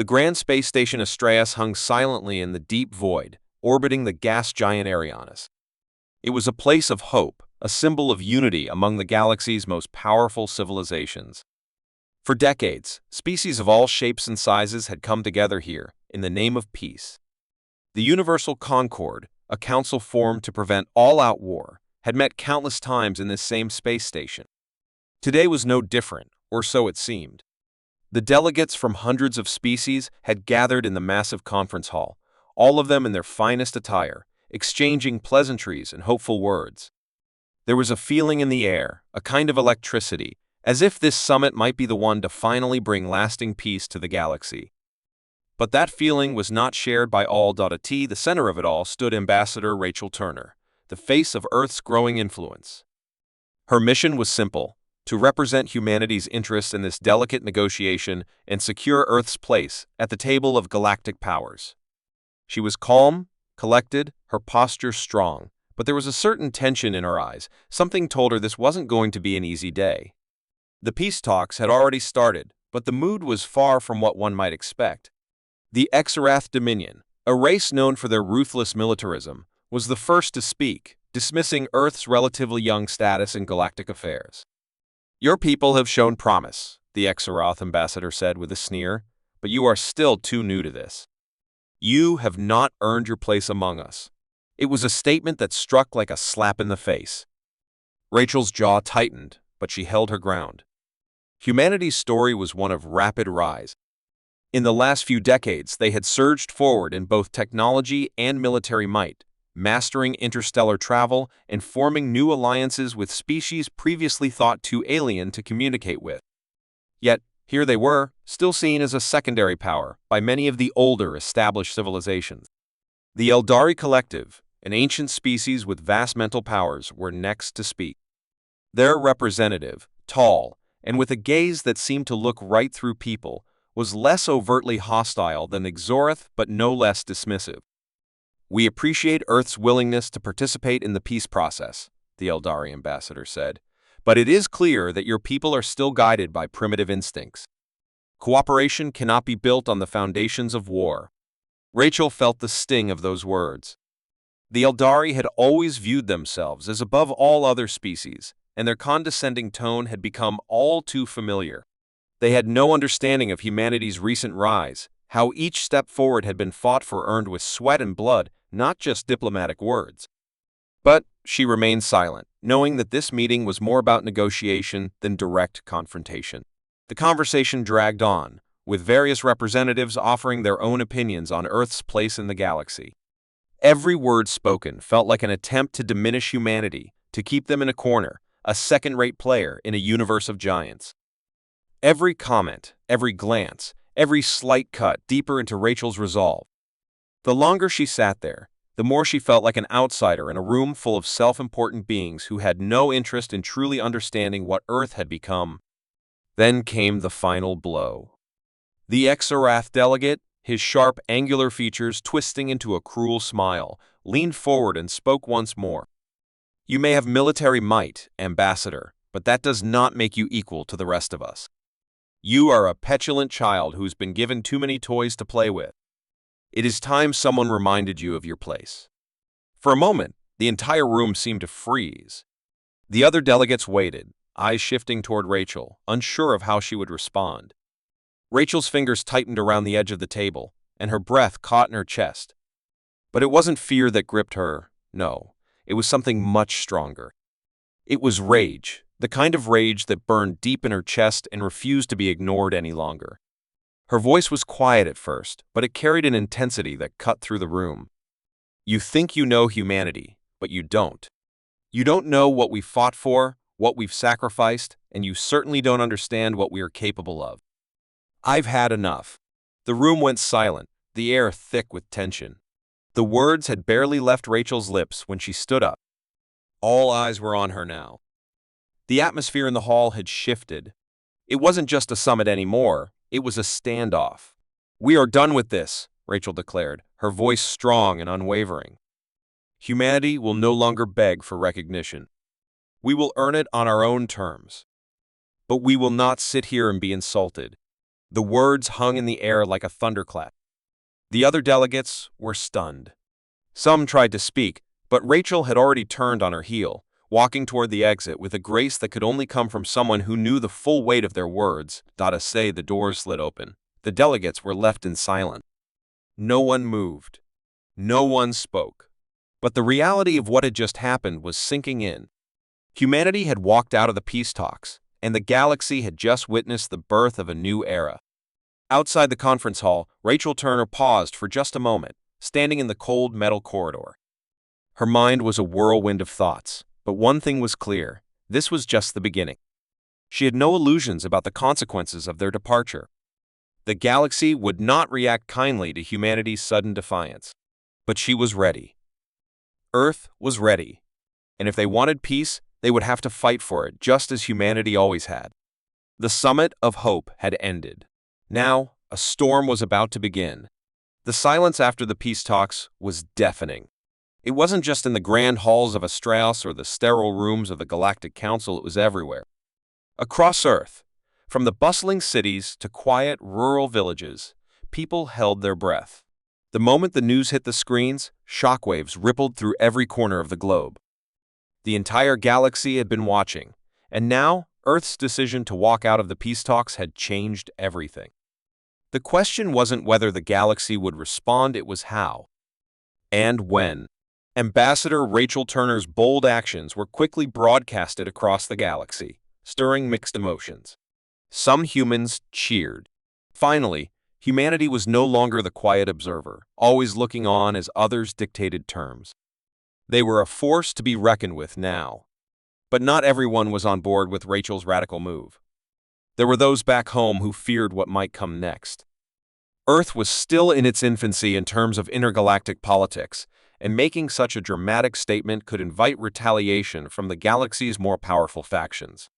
The grand space station Astraeus hung silently in the deep void, orbiting the gas giant Arianas. It was a place of hope, a symbol of unity among the galaxy's most powerful civilizations. For decades, species of all shapes and sizes had come together here, in the name of peace. The Universal Concord, a council formed to prevent all-out war, had met countless times in this same space station. Today was no different, or so it seemed. The delegates from hundreds of species had gathered in the massive conference hall, all of them in their finest attire, exchanging pleasantries and hopeful words. There was a feeling in the air, a kind of electricity, as if this summit might be the one to finally bring lasting peace to the galaxy. But that feeling was not shared by all. At the center of it all stood Ambassador Rachel Turner, the face of Earth's growing influence. Her mission was simple: to represent humanity's interests in this delicate negotiation and secure Earth's place at the table of galactic powers. She was calm, collected, her posture strong, but there was a certain tension in her eyes. Something told her this wasn't going to be an easy day. The peace talks had already started, but the mood was far from what one might expect. The Exarath Dominion, a race known for their ruthless militarism, was the first to speak, dismissing Earth's relatively young status in galactic affairs. "Your people have shown promise," the Exarath ambassador said with a sneer, "but you are still too new to this. You have not earned your place among us." It was a statement that struck like a slap in the face. Rachel's jaw tightened, but she held her ground. Humanity's story was one of rapid rise. In the last few decades, they had surged forward in both technology and military might, mastering interstellar travel and forming new alliances with species previously thought too alien to communicate with. Yet, here they were, still seen as a secondary power by many of the older, established civilizations. The Eldari Collective, an ancient species with vast mental powers, were next to speak. Their representative, tall, and with a gaze that seemed to look right through people, was less overtly hostile than Exorath but no less dismissive. "We appreciate Earth's willingness to participate in the peace process," the Eldari ambassador said, "but it is clear that your people are still guided by primitive instincts. Cooperation cannot be built on the foundations of war." Rachel felt the sting of those words. The Eldari had always viewed themselves as above all other species, and their condescending tone had become all too familiar. They had no understanding of humanity's recent rise, how each step forward had been fought for, earned with sweat and blood, not just diplomatic words. But she remained silent, knowing that this meeting was more about negotiation than direct confrontation. The conversation dragged on, with various representatives offering their own opinions on Earth's place in the galaxy. Every word spoken felt like an attempt to diminish humanity, to keep them in a corner, a second-rate player in a universe of giants. Every comment, every glance, every slight cut deeper into Rachel's resolve. The longer she sat there, the more she felt like an outsider in a room full of self-important beings who had no interest in truly understanding what Earth had become. Then came the final blow. The Exarath delegate, his sharp, angular features twisting into a cruel smile, leaned forward and spoke once more. "You may have military might, Ambassador, but that does not make you equal to the rest of us. You are a petulant child who's been given too many toys to play with. It is time someone reminded you of your place." For a moment, the entire room seemed to freeze. The other delegates waited, eyes shifting toward Rachel, unsure of how she would respond. Rachel's fingers tightened around the edge of the table, and her breath caught in her chest. But it wasn't fear that gripped her, no, it was something much stronger. It was rage, the kind of rage that burned deep in her chest and refused to be ignored any longer. Her voice was quiet at first, but it carried an intensity that cut through the room. "You think you know humanity, but you don't. You don't know what we fought for, what we've sacrificed, and you certainly don't understand what we are capable of. I've had enough." The room went silent, the air thick with tension. The words had barely left Rachel's lips when she stood up. All eyes were on her now. The atmosphere in the hall had shifted. It wasn't just a summit anymore, it was a standoff. "We are done with this," Rachel declared, her voice strong and unwavering. "Humanity will no longer beg for recognition. We will earn it on our own terms. But we will not sit here and be insulted. The words hung in the air like a thunderclap. The other delegates were stunned. Some tried to speak, but Rachel had already turned on her heel, walking toward the exit with a grace that could only come from someone who knew the full weight of their words. The doors slid open. The delegates were left in silence. No one moved. No one spoke. But the reality of what had just happened was sinking in. Humanity had walked out of the peace talks, and the galaxy had just witnessed the birth of a new era. Outside the conference hall, Rachel Turner paused for just a moment, standing in the cold metal corridor. Her mind was a whirlwind of thoughts, but one thing was clear: this was just the beginning. She had no illusions about the consequences of their departure. The galaxy would not react kindly to humanity's sudden defiance. But she was ready. Earth was ready. And if they wanted peace, they would have to fight for it, just as humanity always had. The summit of hope had ended. Now, a storm was about to begin. The silence after the peace talks was deafening. It wasn't just in the grand halls of Astraeus or the sterile rooms of the Galactic Council, it was everywhere. Across Earth, from the bustling cities to quiet rural villages, people held their breath. The moment the news hit the screens, shockwaves rippled through every corner of the globe. The entire galaxy had been watching, and now Earth's decision to walk out of the peace talks had changed everything. The question wasn't whether the galaxy would respond, it was how. And when. Ambassador Rachel Turner's bold actions were quickly broadcasted across the galaxy, stirring mixed emotions. Some humans cheered. Finally, humanity was no longer the quiet observer, always looking on as others dictated terms. They were a force to be reckoned with now. But not everyone was on board with Rachel's radical move. There were those back home who feared what might come next. Earth was still in its infancy in terms of intergalactic politics, and making such a dramatic statement could invite retaliation from the galaxy's more powerful factions.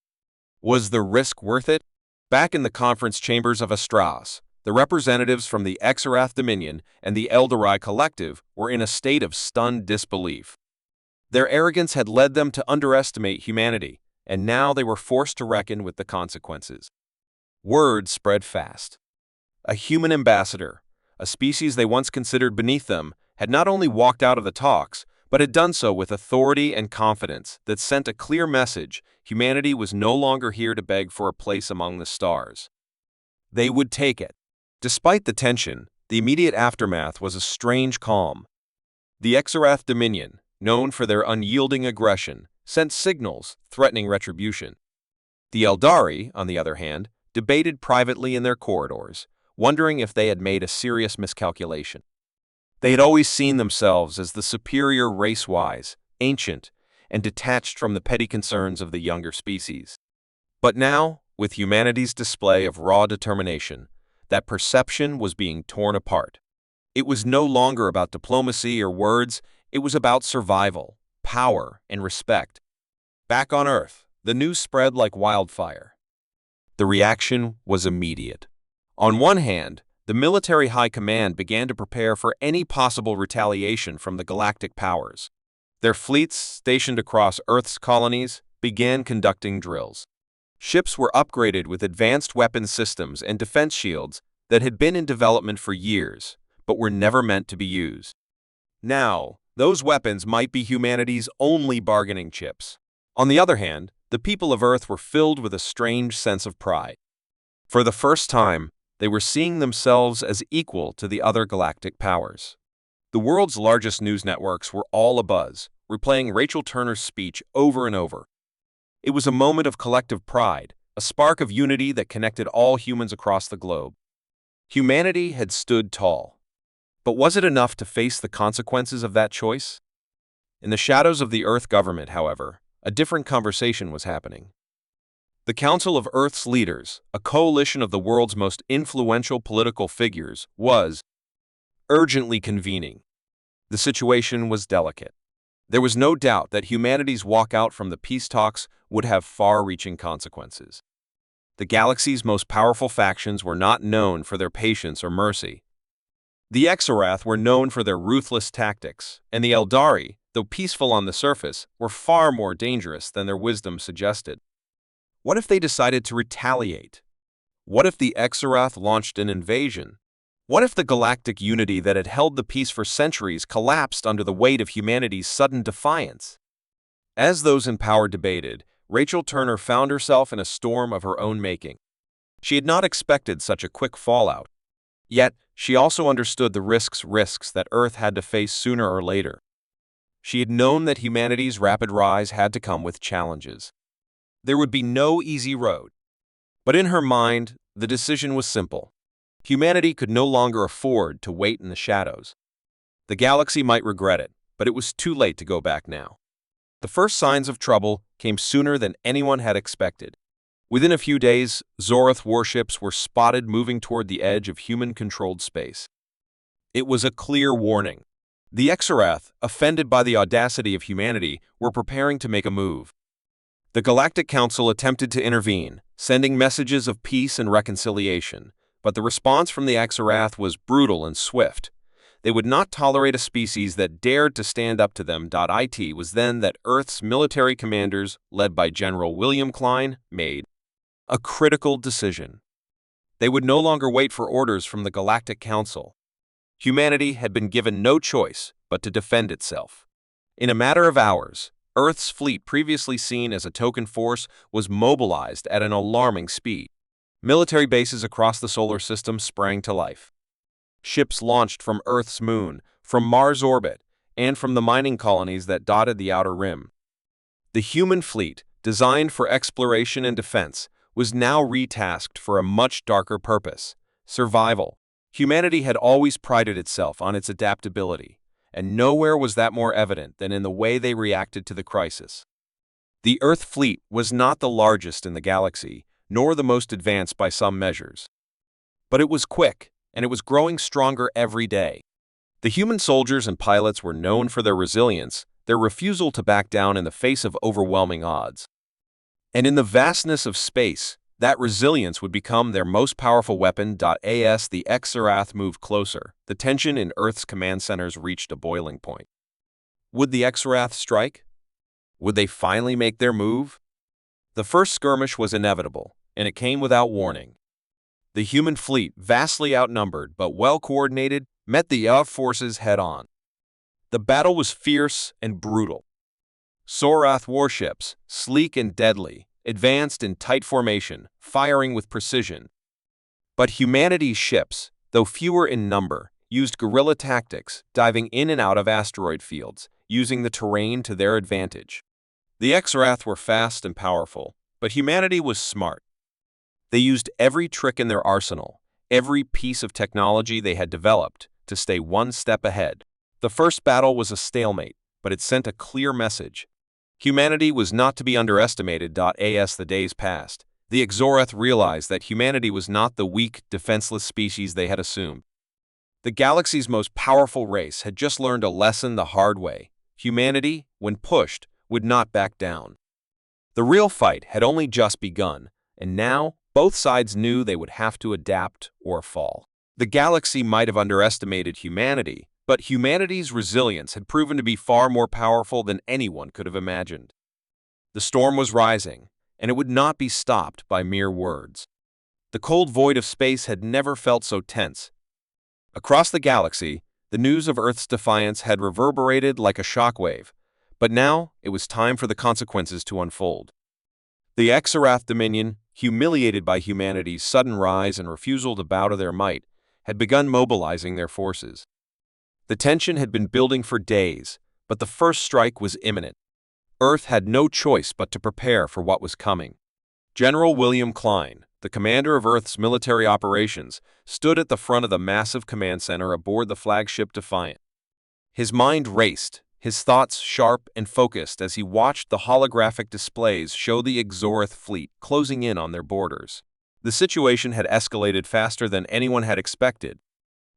Was the risk worth it? Back in the conference chambers of Astraeus, the representatives from the Exarath Dominion and the Eldarai Collective were in a state of stunned disbelief. Their arrogance had led them to underestimate humanity, and now they were forced to reckon with the consequences. Word spread fast. A human ambassador, a species they once considered beneath them, had not only walked out of the talks, but had done so with authority and confidence that sent a clear message: humanity was no longer here to beg for a place among the stars. They would take it. Despite the tension, the immediate aftermath was a strange calm. The Exarath Dominion, known for their unyielding aggression, sent signals threatening retribution. The Eldari, on the other hand, debated privately in their corridors, wondering if they had made a serious miscalculation. They had always seen themselves as the superior race-wise, ancient, and detached from the petty concerns of the younger species. But now, with humanity's display of raw determination, that perception was being torn apart. It was no longer about diplomacy or words, it was about survival, power, and respect. Back on Earth, the news spread like wildfire. The reaction was immediate. On one hand, the military high command began to prepare for any possible retaliation from the galactic powers. Their fleets, stationed across Earth's colonies, began conducting drills. Ships were upgraded with advanced weapons systems and defense shields that had been in development for years, but were never meant to be used. Now, those weapons might be humanity's only bargaining chips. On the other hand, the people of Earth were filled with a strange sense of pride. For the first time, they were seeing themselves as equal to the other galactic powers. The world's largest news networks were all abuzz, replaying Rachel Turner's speech over and over. It was a moment of collective pride, a spark of unity that connected all humans across the globe. Humanity had stood tall. But was it enough to face the consequences of that choice? In the shadows of the Earth government, however, a different conversation was happening. The Council of Earth's Leaders, a coalition of the world's most influential political figures, was urgently convening. The situation was delicate. There was no doubt that humanity's walkout from the peace talks would have far-reaching consequences. The galaxy's most powerful factions were not known for their patience or mercy. The Exarath were known for their ruthless tactics, and the Eldari, though peaceful on the surface, were far more dangerous than their wisdom suggested. What if they decided to retaliate? What if the Exarath launched an invasion? What if the galactic unity that had held the peace for centuries collapsed under the weight of humanity's sudden defiance? As those in power debated, Rachel Turner found herself in a storm of her own making. She had not expected such a quick fallout. Yet, she also understood the risks that Earth had to face sooner or later. She had known that humanity's rapid rise had to come with challenges. There would be no easy road. But in her mind, the decision was simple. Humanity could no longer afford to wait in the shadows. The galaxy might regret it, but it was too late to go back now. The first signs of trouble came sooner than anyone had expected. Within a few days, Zorath warships were spotted moving toward the edge of human-controlled space. It was a clear warning. The Exarath, offended by the audacity of humanity, were preparing to make a move. The Galactic Council attempted to intervene, sending messages of peace and reconciliation, but the response from the Exarath was brutal and swift. They would not tolerate a species that dared to stand up to them. It was then that Earth's military commanders, led by General William Klein, made a critical decision. They would no longer wait for orders from the Galactic Council. Humanity had been given no choice but to defend itself. In a matter of hours, Earth's fleet, previously seen as a token force, was mobilized at an alarming speed. Military bases across the solar system sprang to life. Ships launched from Earth's moon, from Mars' orbit, and from the mining colonies that dotted the outer rim. The human fleet, designed for exploration and defense, was now retasked for a much darker purpose: survival. Humanity had always prided itself on its adaptability, and nowhere was that more evident than in the way they reacted to the crisis. The Earth fleet was not the largest in the galaxy, nor the most advanced by some measures. But it was quick, and it was growing stronger every day. The human soldiers and pilots were known for their resilience, their refusal to back down in the face of overwhelming odds. And in the vastness of space, that resilience would become their most powerful weapon. As the Exarath moved closer, the tension in Earth's command centers reached a boiling point. Would the Exarath strike? Would they finally make their move? The first skirmish was inevitable, and it came without warning. The human fleet, vastly outnumbered but well-coordinated, met the Earth forces head-on. The battle was fierce and brutal. Zorath warships, sleek and deadly, advanced in tight formation, firing with precision. But humanity's ships, though fewer in number, used guerrilla tactics, diving in and out of asteroid fields, using the terrain to their advantage. The Exarath were fast and powerful, but humanity was smart. They used every trick in their arsenal, every piece of technology they had developed, to stay one step ahead. The first battle was a stalemate, but it sent a clear message. Humanity was not to be underestimated. As the days passed, the Exarath realized that humanity was not the weak, defenseless species they had assumed. The galaxy's most powerful race had just learned a lesson the hard way. Humanity, when pushed, would not back down. The real fight had only just begun, and now both sides knew they would have to adapt or fall. The galaxy might have underestimated humanity, but humanity's resilience had proven to be far more powerful than anyone could have imagined. The storm was rising, and it would not be stopped by mere words. The cold void of space had never felt so tense. Across the galaxy, the news of Earth's defiance had reverberated like a shockwave, but now it was time for the consequences to unfold. The Exarath Dominion, humiliated by humanity's sudden rise and refusal to bow to their might, had begun mobilizing their forces. The tension had been building for days, but the first strike was imminent. Earth had no choice but to prepare for what was coming. General William Klein, the commander of Earth's military operations, stood at the front of the massive command center aboard the flagship Defiance. His mind raced, his thoughts sharp and focused as he watched the holographic displays show the Exarath fleet closing in on their borders. The situation had escalated faster than anyone had expected.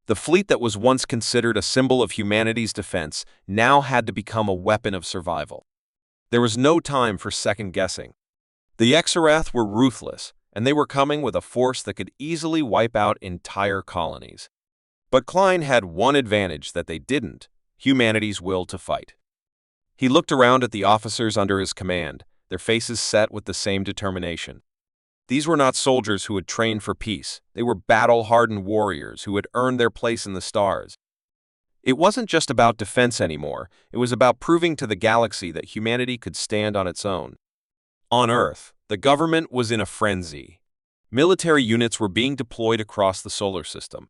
The fleet that was once considered a symbol of humanity's defense now had to become a weapon of survival. There was no time for second-guessing. The Exarath were ruthless, and they were coming with a force that could easily wipe out entire colonies. But Klein had one advantage that they didn't: humanity's will to fight. He looked around at the officers under his command, their faces set with the same determination. These were not soldiers who had trained for peace. They were battle-hardened warriors who had earned their place in the stars. It wasn't just about defense anymore. It was about proving to the galaxy that humanity could stand on its own. On Earth, the government was in a frenzy. Military units were being deployed across the solar system.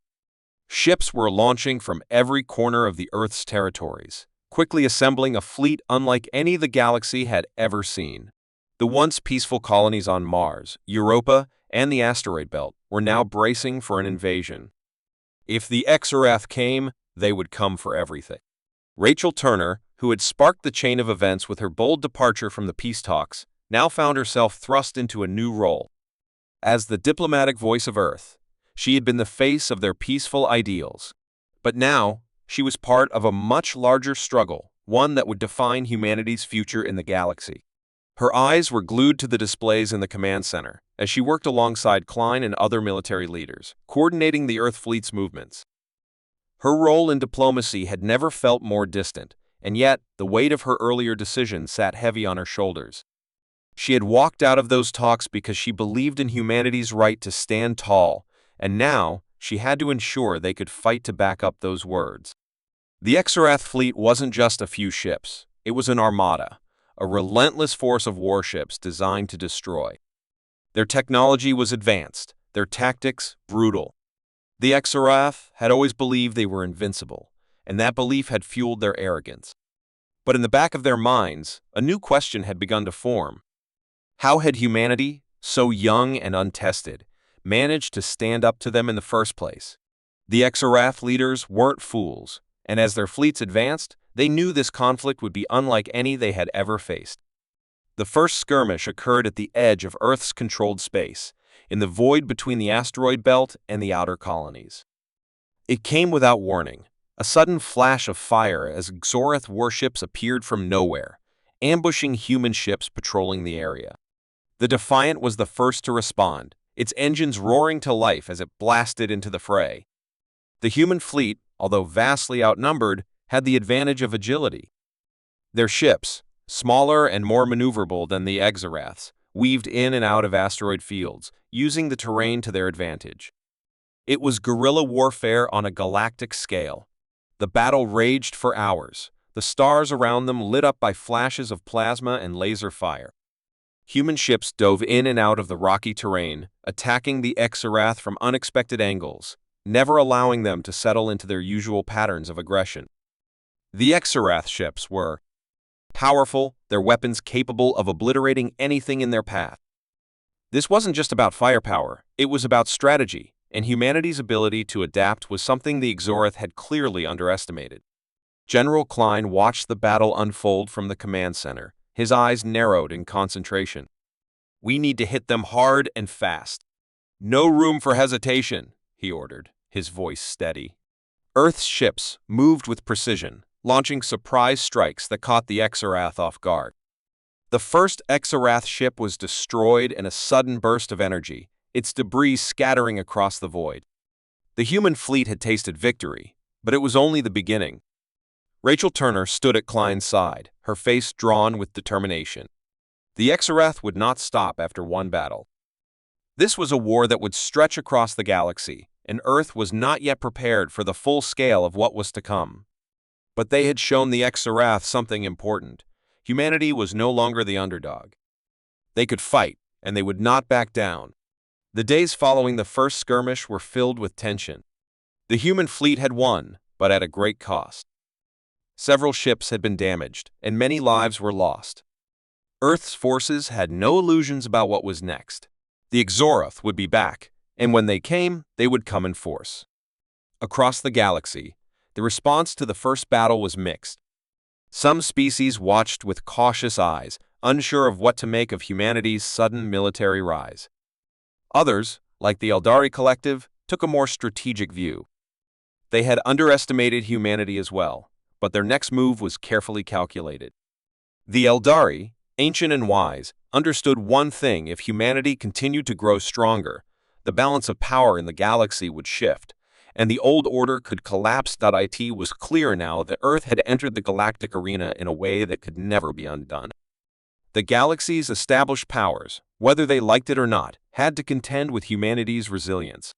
Ships were launching from every corner of the Earth's territories, quickly assembling a fleet unlike any the galaxy had ever seen. The once peaceful colonies on Mars, Europa, and the asteroid belt were now bracing for an invasion. If the Exarath came, they would come for everything. Rachel Turner, who had sparked the chain of events with her bold departure from the peace talks, now found herself thrust into a new role. As the diplomatic voice of Earth, she had been the face of their peaceful ideals. But now, she was part of a much larger struggle, one that would define humanity's future in the galaxy. Her eyes were glued to the displays in the command center, as she worked alongside Klein and other military leaders, coordinating the Earth fleet's movements. Her role in diplomacy had never felt more distant, and yet the weight of her earlier decision sat heavy on her shoulders. She had walked out of those talks because she believed in humanity's right to stand tall, and now she had to ensure they could fight to back up those words. The Exarath fleet wasn't just a few ships. It was an armada, a relentless force of warships designed to destroy. Their technology was advanced, their tactics brutal. The Exarath had always believed they were invincible, and that belief had fueled their arrogance. But in the back of their minds, a new question had begun to form. How had humanity, so young and untested, managed to stand up to them in the first place? The Exarath leaders weren't fools, and as their fleets advanced, they knew this conflict would be unlike any they had ever faced. The first skirmish occurred at the edge of Earth's controlled space, in the void between the asteroid belt and the outer colonies. It came without warning, a sudden flash of fire as Exarath warships appeared from nowhere, ambushing human ships patrolling the area. The Defiant was the first to respond, its engines roaring to life as it blasted into the fray. The human fleet, although vastly outnumbered, had the advantage of agility. Their ships, smaller and more maneuverable than the Exarath's, weaved in and out of asteroid fields, using the terrain to their advantage. It was guerrilla warfare on a galactic scale. The battle raged for hours, the stars around them lit up by flashes of plasma and laser fire. Human ships dove in and out of the rocky terrain, attacking the Exarath from unexpected angles, never allowing them to settle into their usual patterns of aggression. The Exarath ships were powerful, their weapons capable of obliterating anything in their path. This wasn't just about firepower, it was about strategy, and humanity's ability to adapt was something the Exarath had clearly underestimated. General Klein watched the battle unfold from the command center, his eyes narrowed in concentration. "We need to hit them hard and fast. No room for hesitation," he ordered, his voice steady. Earth's ships moved with precision, launching surprise strikes that caught the Exarath off guard. The first Exarath ship was destroyed in a sudden burst of energy, its debris scattering across the void. The human fleet had tasted victory, but it was only the beginning. Rachel Turner stood at Klein's side, her face drawn with determination. The Exarath would not stop after one battle. This was a war that would stretch across the galaxy, and Earth was not yet prepared for the full scale of what was to come. But they had shown the Exarath something important. Humanity was no longer the underdog. They could fight, and they would not back down. The days following the first skirmish were filled with tension. The human fleet had won, but at a great cost. Several ships had been damaged, and many lives were lost. Earth's forces had no illusions about what was next. The Exarath would be back, and when they came, they would come in force. Across the galaxy, the response to the first battle was mixed. Some species watched with cautious eyes, unsure of what to make of humanity's sudden military rise. Others, like the Eldari Collective, took a more strategic view. They had underestimated humanity as well, but their next move was carefully calculated. The Eldari, ancient and wise, understood one thing: if humanity continued to grow stronger, the balance of power in the galaxy would shift, and the old order could collapse. It was clear now that Earth had entered the galactic arena in a way that could never be undone. The galaxy's established powers, whether they liked it or not, had to contend with humanity's resilience.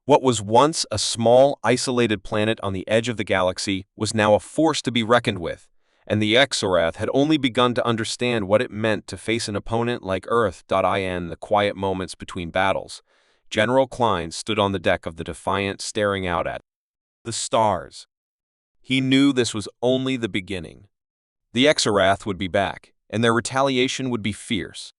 What was once a small, isolated planet on the edge of the galaxy was now a force to be reckoned with, and the Exorath had only begun to understand what it meant to face an opponent like Earth. In the quiet moments between battles, General Klein stood on the deck of the Defiance staring out at the stars. He knew this was only the beginning. The Exorath would be back, and their retaliation would be fierce.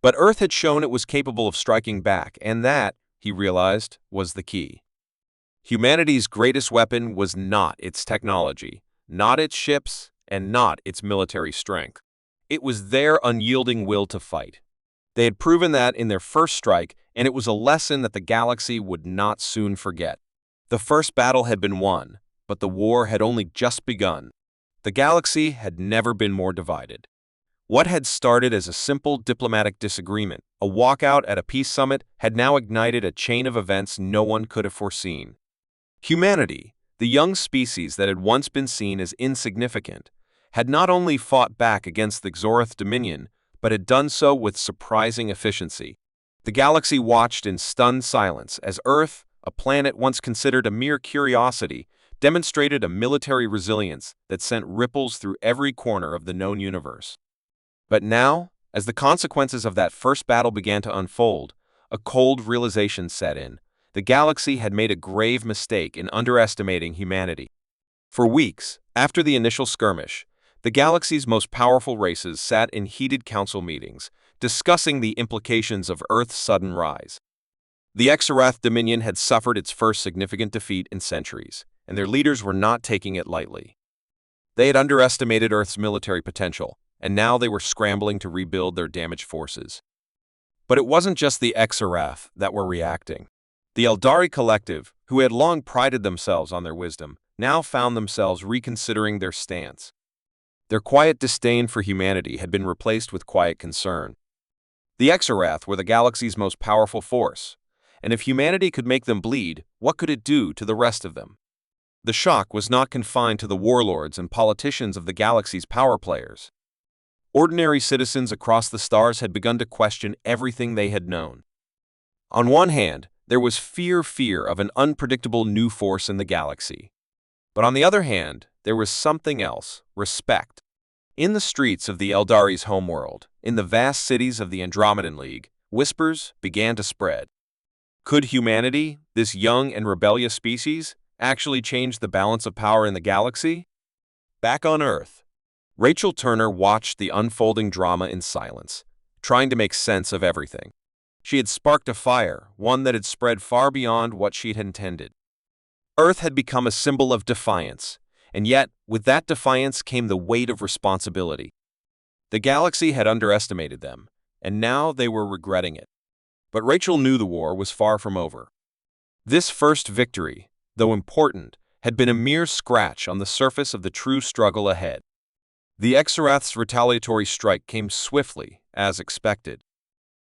But Earth had shown it was capable of striking back, and that, he realized, was the key. Humanity's greatest weapon was not its technology, not its ships, and not its military strength. It was their unyielding will to fight. They had proven that in their first strike, and it was a lesson that the galaxy would not soon forget. The first battle had been won, but the war had only just begun. The galaxy had never been more divided. What had started as a simple diplomatic disagreement, a walkout at a peace summit, had now ignited a chain of events no one could have foreseen. Humanity, the young species that had once been seen as insignificant, had not only fought back against the Xorth Dominion, but had done so with surprising efficiency. The galaxy watched in stunned silence as Earth, a planet once considered a mere curiosity, demonstrated a military resilience that sent ripples through every corner of the known universe. But now, as the consequences of that first battle began to unfold, a cold realization set in. The galaxy had made a grave mistake in underestimating humanity. For weeks, after the initial skirmish, the galaxy's most powerful races sat in heated council meetings, discussing the implications of Earth's sudden rise. The Exorath Dominion had suffered its first significant defeat in centuries, and their leaders were not taking it lightly. They had underestimated Earth's military potential, and now they were scrambling to rebuild their damaged forces. But it wasn't just the Exorath that were reacting. The Eldari Collective, who had long prided themselves on their wisdom, now found themselves reconsidering their stance. Their quiet disdain for humanity had been replaced with quiet concern. The Exorath were the galaxy's most powerful force, and if humanity could make them bleed, what could it do to the rest of them? The shock was not confined to the warlords and politicians of the galaxy's power players. Ordinary citizens across the stars had begun to question everything they had known. On one hand, there was fear of an unpredictable new force in the galaxy. But on the other hand, there was something else, respect. In the streets of the Eldari's homeworld, in the vast cities of the Andromedan League, whispers began to spread. Could humanity, this young and rebellious species, actually change the balance of power in the galaxy? Back on Earth, Rachel Turner watched the unfolding drama in silence, trying to make sense of everything. She had sparked a fire, one that had spread far beyond what she had intended. Earth had become a symbol of defiance, and yet, with that defiance came the weight of responsibility. The galaxy had underestimated them, and now they were regretting it. But Rachel knew the war was far from over. This first victory, though important, had been a mere scratch on the surface of the true struggle ahead. The Exorath's retaliatory strike came swiftly, as expected.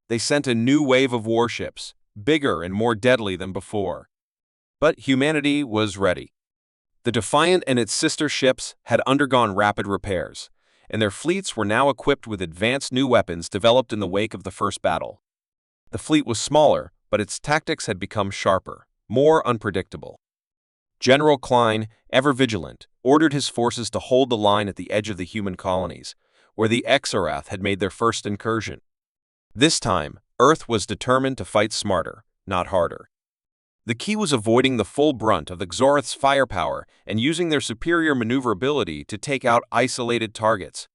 They sent a new wave of warships, bigger and more deadly than before. But humanity was ready. The Defiant and its sister ships had undergone rapid repairs, and their fleets were now equipped with advanced new weapons developed in the wake of the first battle. The fleet was smaller, but its tactics had become sharper, more unpredictable. General Klein, ever vigilant, ordered his forces to hold the line at the edge of the human colonies, where the Exorath had made their first incursion. This time, Earth was determined to fight smarter, not harder. The key was avoiding the full brunt of the Xorth's firepower and using their superior maneuverability to take out isolated targets.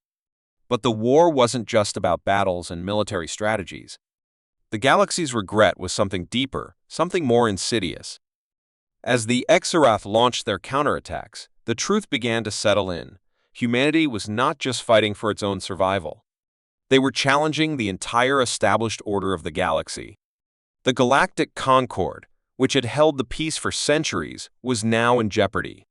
But the war wasn't just about battles and military strategies. The galaxy's regret was something deeper, something more insidious. As the Exorath launched their counterattacks, the truth began to settle in. Humanity was not just fighting for its own survival. They were challenging the entire established order of the galaxy. The galactic concord, which had held the peace for centuries, was now in jeopardy.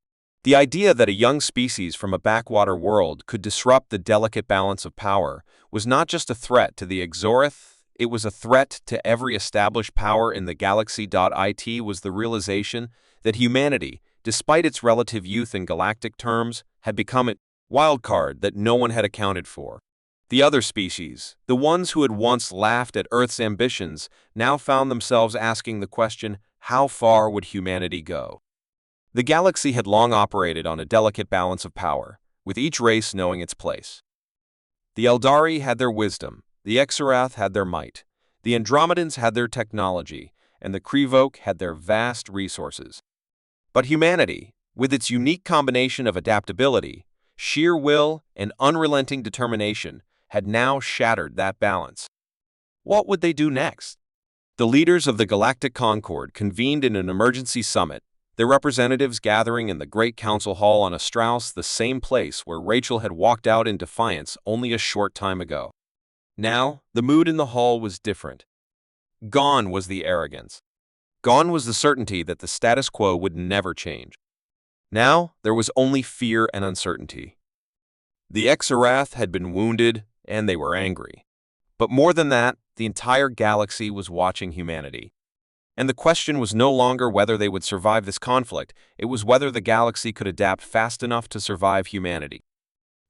The idea that a young species from a backwater world could disrupt the delicate balance of power was not just a threat to the Xorth, it was a threat to every established power in the galaxy. It was the realization that humanity, despite its relative youth in galactic terms, had become a wildcard that no one had accounted for. The other species, the ones who had once laughed at Earth's ambitions, now found themselves asking the question, how far would humanity go? The galaxy had long operated on a delicate balance of power, with each race knowing its place. The Eldari had their wisdom, the Exarath had their might, the Andromedans had their technology, and the Krivok had their vast resources. But humanity, with its unique combination of adaptability, sheer will, and unrelenting determination, had now shattered that balance. What would they do next? The leaders of the Galactic Concord convened in an emergency summit, their representatives gathering in the Great Council Hall on Astraus, the same place where Rachel had walked out in Defiance only a short time ago. Now, the mood in the hall was different. Gone was the arrogance. Gone was the certainty that the status quo would never change. Now, there was only fear and uncertainty. The Exarath had been wounded, and they were angry. But more than that, the entire galaxy was watching humanity. And the question was no longer whether they would survive this conflict, it was whether the galaxy could adapt fast enough to survive humanity.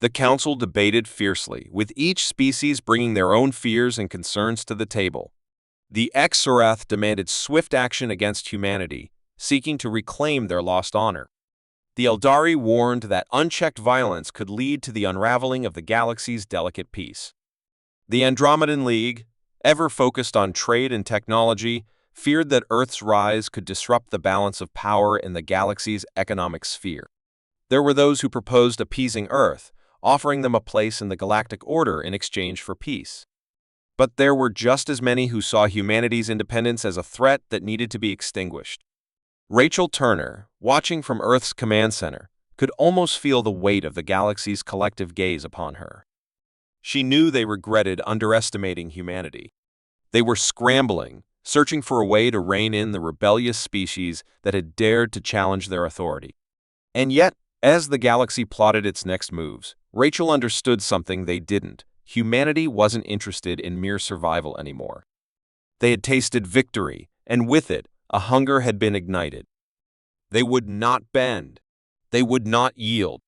The council debated fiercely, with each species bringing their own fears and concerns to the table. The Exarath demanded swift action against humanity, seeking to reclaim their lost honor. The Eldari warned that unchecked violence could lead to the unraveling of the galaxy's delicate peace. The Andromedan League, ever focused on trade and technology, feared that Earth's rise could disrupt the balance of power in the galaxy's economic sphere. There were those who proposed appeasing Earth, offering them a place in the galactic order in exchange for peace. But there were just as many who saw humanity's independence as a threat that needed to be extinguished. Rachel Turner, watching from Earth's command center, could almost feel the weight of the galaxy's collective gaze upon her. She knew they regretted underestimating humanity. They were scrambling, searching for a way to rein in the rebellious species that had dared to challenge their authority. And yet, as the galaxy plotted its next moves, Rachel understood something they didn't. Humanity wasn't interested in mere survival anymore. They had tasted victory, and with it, a hunger had been ignited. They would not bend. They would not yield.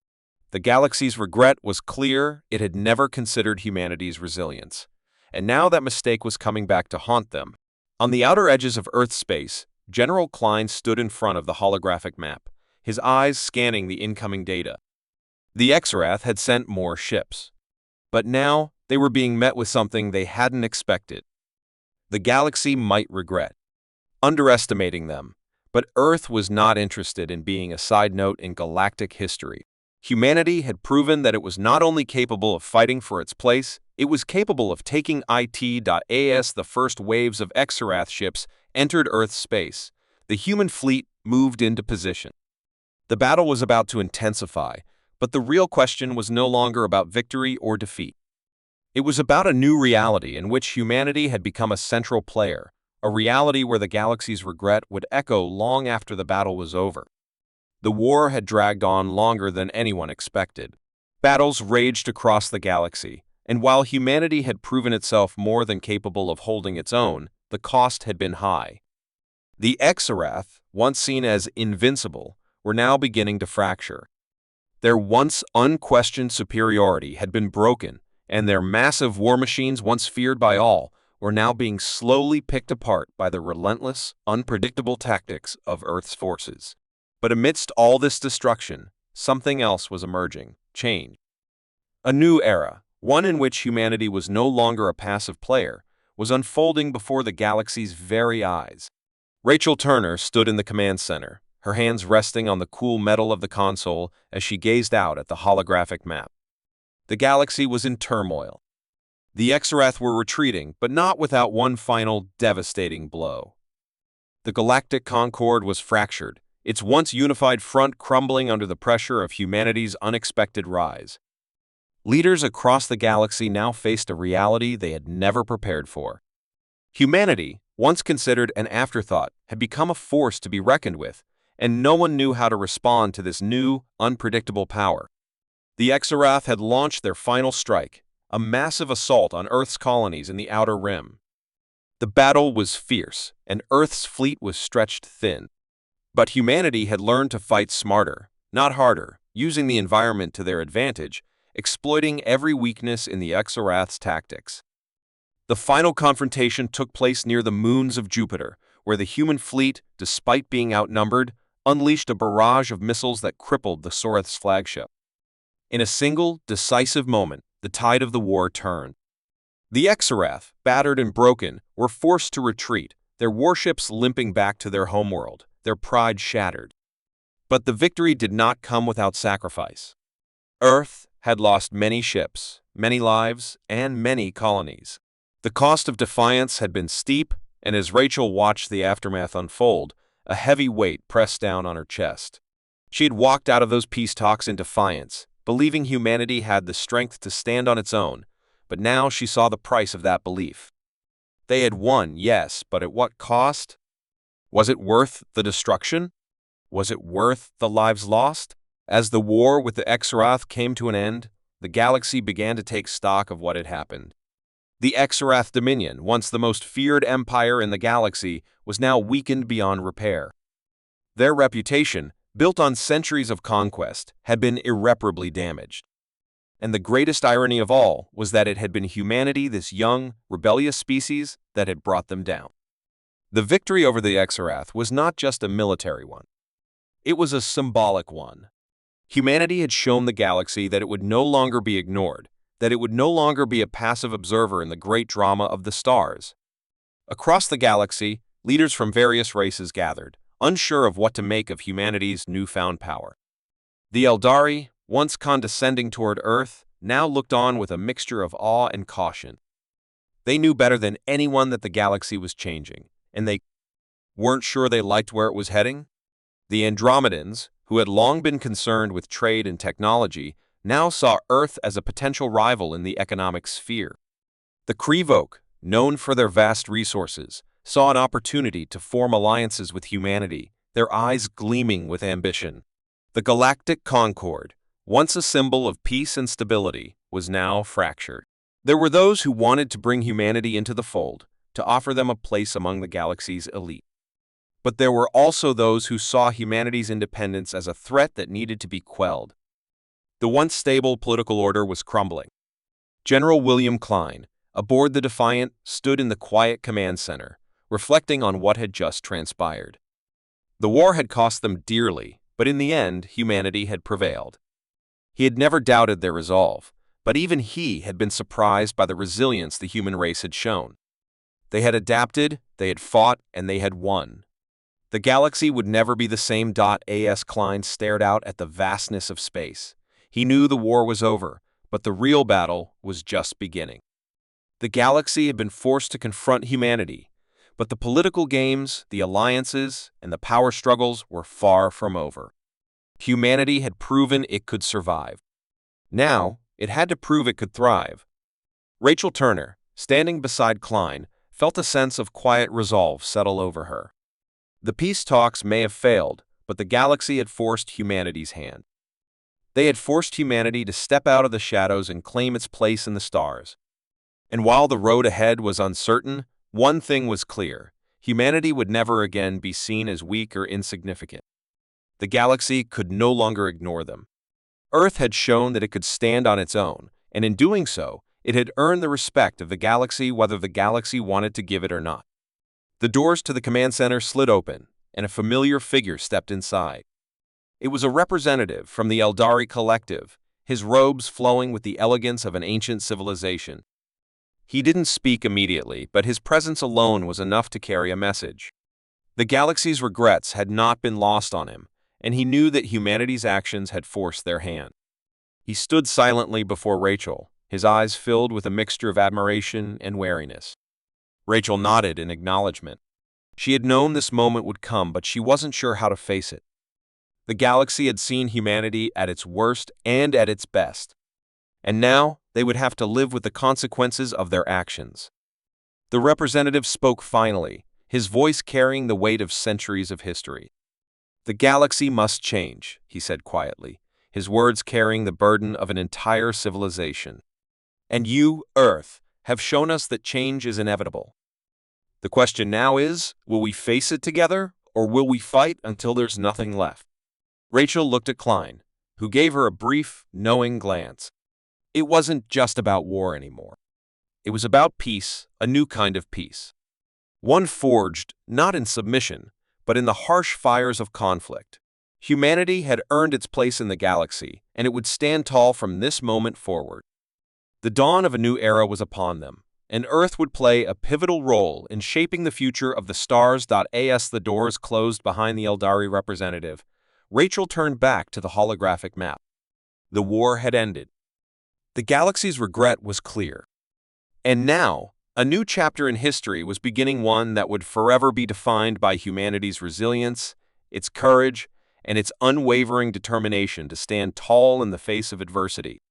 The galaxy's regret was clear. It had never considered humanity's resilience. And now that mistake was coming back to haunt them. On the outer edges of Earth space, General Klein stood in front of the holographic map, his eyes scanning the incoming data. The Exarath had sent more ships. But now, they were being met with something they hadn't expected. The galaxy might regret underestimating them, but Earth was not interested in being a side note in galactic history. Humanity had proven that it was not only capable of fighting for its place, it was capable of taking it.as. The first waves of Exarath ships entered Earth's space. The human fleet moved into position. The battle was about to intensify, but the real question was no longer about victory or defeat. It was about a new reality in which humanity had become a central player, a reality where the galaxy's regret would echo long after the battle was over. The war had dragged on longer than anyone expected. Battles raged across the galaxy, and while humanity had proven itself more than capable of holding its own, the cost had been high. The Exarath, once seen as invincible, were now beginning to fracture. Their once unquestioned superiority had been broken, and their massive war machines, once feared by all, were now being slowly picked apart by the relentless, unpredictable tactics of Earth's forces. But amidst all this destruction, something else was emerging, change. A new era, one in which humanity was no longer a passive player, was unfolding before the galaxy's very eyes. Rachel Turner stood in the command center, her hands resting on the cool metal of the console as she gazed out at the holographic map. The galaxy was in turmoil. The Exarath were retreating, but not without one final, devastating blow. The Galactic Concord was fractured, its once unified front crumbling under the pressure of humanity's unexpected rise. Leaders across the galaxy now faced a reality they had never prepared for. Humanity, once considered an afterthought, had become a force to be reckoned with, and no one knew how to respond to this new, unpredictable power. The Exarath had launched their final strike, a massive assault on Earth's colonies in the Outer Rim. The battle was fierce, and Earth's fleet was stretched thin. But humanity had learned to fight smarter, not harder, using the environment to their advantage, exploiting every weakness in the Exarath's tactics. The final confrontation took place near the moons of Jupiter, where the human fleet, despite being outnumbered, unleashed a barrage of missiles that crippled the Sorath's flagship. In a single, decisive moment, the tide of the war turned. The Exarath, battered and broken, were forced to retreat, their warships limping back to their homeworld, their pride shattered. But the victory did not come without sacrifice. Earth had lost many ships, many lives, and many colonies. The cost of Defiance had been steep, and as Rachel watched the aftermath unfold, a heavy weight pressed down on her chest. She had walked out of those peace talks in defiance, believing humanity had the strength to stand on its own, but now she saw the price of that belief. They had won, yes, but at what cost? Was it worth the destruction? Was it worth the lives lost? As the war with the Exarath came to an end, the galaxy began to take stock of what had happened. The Exarath Dominion, once the most feared empire in the galaxy, was now weakened beyond repair. Their reputation, built on centuries of conquest, had been irreparably damaged. And the greatest irony of all was that it had been humanity, this young, rebellious species, that had brought them down. The victory over the Exarath was not just a military one. It was a symbolic one. Humanity had shown the galaxy that it would no longer be ignored, that it would no longer be a passive observer in the great drama of the stars. Across the galaxy, leaders from various races gathered, unsure of what to make of humanity's newfound power. The Eldari, once condescending toward Earth, now looked on with a mixture of awe and caution. They knew better than anyone that the galaxy was changing, and they weren't sure they liked where it was heading. The Andromedans, who had long been concerned with trade and technology, now saw Earth as a potential rival in the economic sphere. The Krevoke, known for their vast resources, saw an opportunity to form alliances with humanity, their eyes gleaming with ambition. The Galactic Concord, once a symbol of peace and stability, was now fractured. There were those who wanted to bring humanity into the fold, to offer them a place among the galaxy's elite. But there were also those who saw humanity's independence as a threat that needed to be quelled. The once stable political order was crumbling. General William Klein, aboard the Defiant, stood in the quiet command center, reflecting on what had just transpired. The war had cost them dearly, but in the end, humanity had prevailed. He had never doubted their resolve, but even he had been surprised by the resilience the human race had shown. They had adapted, they had fought, and they had won. The galaxy would never be the same. As Klein stared out at the vastness of space. He knew the war was over, but the real battle was just beginning. The galaxy had been forced to confront humanity, but the political games, the alliances, and the power struggles were far from over. Humanity had proven it could survive. Now, it had to prove it could thrive. Rachel Turner, standing beside Klein, felt a sense of quiet resolve settle over her. The peace talks may have failed, but the galaxy had forced humanity's hand. They had forced humanity to step out of the shadows and claim its place in the stars. And while the road ahead was uncertain, one thing was clear: humanity would never again be seen as weak or insignificant. The galaxy could no longer ignore them. Earth had shown that it could stand on its own, and in doing so, it had earned the respect of the galaxy whether the galaxy wanted to give it or not. The doors to the command center slid open, and a familiar figure stepped inside. It was a representative from the Eldari Collective, his robes flowing with the elegance of an ancient civilization. He didn't speak immediately, but his presence alone was enough to carry a message. The galaxy's regrets had not been lost on him, and he knew that humanity's actions had forced their hand. He stood silently before Rachel, his eyes filled with a mixture of admiration and wariness. Rachel nodded in acknowledgement. She had known this moment would come, but she wasn't sure how to face it. The galaxy had seen humanity at its worst and at its best, and now they would have to live with the consequences of their actions. The representative spoke finally, his voice carrying the weight of centuries of history. "The galaxy must change," he said quietly, his words carrying the burden of an entire civilization. "And you, Earth, have shown us that change is inevitable. The question now is, will we face it together, or will we fight until there's nothing left?" Rachel looked at Klein, who gave her a brief, knowing glance. It wasn't just about war anymore. It was about peace, a new kind of peace. One forged, not in submission, but in the harsh fires of conflict. Humanity had earned its place in the galaxy, and it would stand tall from this moment forward. The dawn of a new era was upon them, and Earth would play a pivotal role in shaping the future of the stars. As the doors closed behind the Eldari representative, Rachel turned back to the holographic map. The war had ended. The galaxy's regret was clear. And now, a new chapter in history was beginning, one that would forever be defined by humanity's resilience, its courage, and its unwavering determination to stand tall in the face of adversity.